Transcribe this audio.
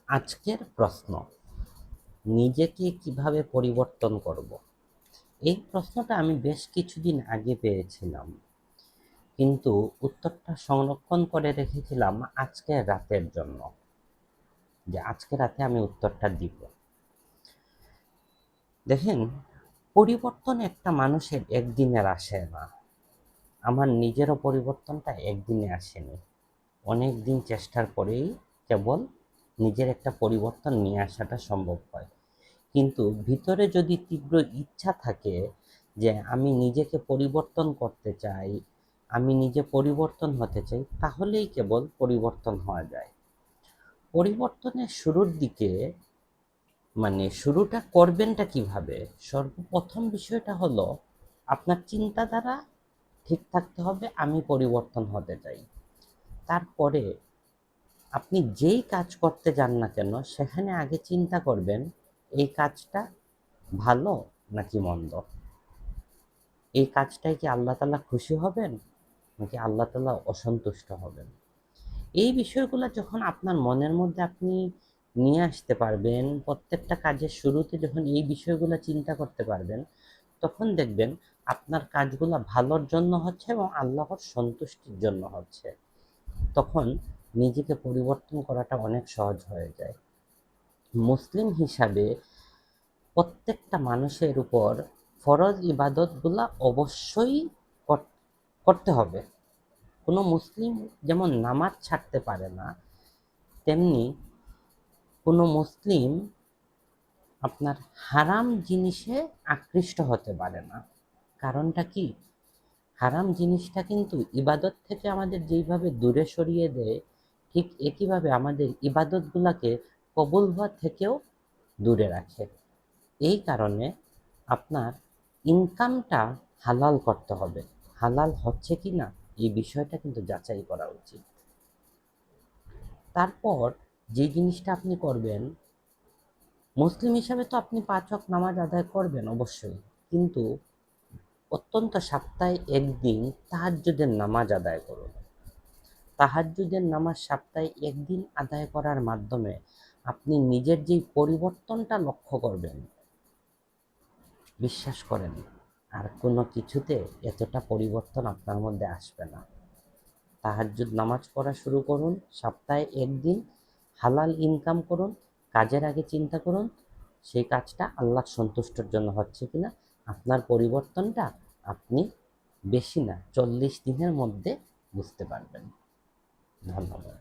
আজকের প্রশ্ন, নিজেকে কিভাবে পরিবর্তন করব? এই প্রশ্নটা আমি বেশ কিছুদিন আগে পেয়েছিলাম, কিন্তু উত্তরটা সংরক্ষণ করে রেখেছিলাম আজকে রাতের জন্য, যে আজকে রাতে আমি উত্তরটা দিব। দেখেন, পরিবর্তন একটা মানুষের একদিনের আসে না। আমার নিজেরও পরিবর্তনটা একদিনে আসেনি, অনেক দিন চেষ্টার পরেই কেবল নিজের একটা পরিবর্তন নিয়ে আসাটা সম্ভব হয়। কিন্তু ভিতরে যদি তীব্র ইচ্ছা থাকে যে আমি নিজেকে পরিবর্তন করতে চাই, আমি নিজে পরিবর্তন হতে চাই, তাহলেই কেবল পরিবর্তন হওয়া যায়। পরিবর্তনের শুরুর দিকে শুরুটা করবেনটা কিভাবে? সর্বপ্রথম বিষয়টা হলো আপনার চিন্তাধারা ঠিক থাকতে হবে, আমি পরিবর্তন হতে চাই। তারপরে আপনি যেই কাজ করতে যান না কেন, সেখানে আগে চিন্তা করবেন এই কাজটা ভালো নাকি মন্দ, এই কাজটায় কি আল্লাহ তাআলা খুশি হবেন নাকি আল্লাহ তাআলা অসন্তুষ্ট হবেন। এই বিষয়গুলো যখন আপনার মনের মধ্যে আপনি নিয়ে আসতে পারবেন, প্রত্যেকটা কাজের শুরুতে যখন এই বিষয়গুলো চিন্তা করতে পারবেন, তখন দেখবেন আপনার কাজগুলো ভালোর জন্য হচ্ছে এবং আল্লাহর সন্তুষ্টির জন্য হচ্ছে। তখন নিজেকে পরিবর্তন করাটা অনেক সহজ হয়ে যায়। মুসলিম হিসাবে প্রত্যেকটা মানুষের উপর ফরজ ইবাদতগুলা অবশ্যই করতে হবে। কোনো মুসলিম যেমন নামাজ ছাড়তে পারে না, তেমনি কোনো মুসলিম আপনার হারাম জিনিসে আকৃষ্ট হতে পারে না। কারণটা কি? হারাম জিনিসটা কিন্তু ইবাদত থেকে আমাদের যেইভাবে দূরে সরিয়ে দেয়, ঠিক একইভাবে আমাদের ইবাদতগুলাকে কবুল হওয়া থেকেও দূরে রাখে। এই কারণে আপনার ইনকামটা হালাল করতে হবে। হালাল হচ্ছে কি না এই বিষয়টা কিন্তু যাচাই করা উচিত। তারপর যে জিনিসটা আপনি করবেন, মুসলিম হিসাবে তো আপনি ৫ ওয়াক্ত নামাজ আদায় করবেন অবশ্যই, কিন্তু অত্যন্ত সপ্তাহে একদিন তাহাজ্জুদের নামাজ আদায় করুন। তাহাজ্জুদের নামাজ সপ্তাহে একদিন আদায় করার মাধ্যমে আপনি নিজের যেই পরিবর্তনটা লক্ষ্য করবেন, বিশ্বাস করেন আর কোনো কিছুতে এতটা পরিবর্তন আপনার মধ্যে আসবে না। তাহাজ্জুদ নামাজ পড়া শুরু করুন, সপ্তাহে একদিন হালাল ইনকাম করুন। কাজের আগে চিন্তা করুন সেই কাজটা আল্লাহ সন্তুষ্টর জন্য হচ্ছে কিনা। আপনার পরিবর্তনটা আপনি বেশি না 40 দিনের মধ্যে বুঝতে পারবেন। ধন্যবাদ।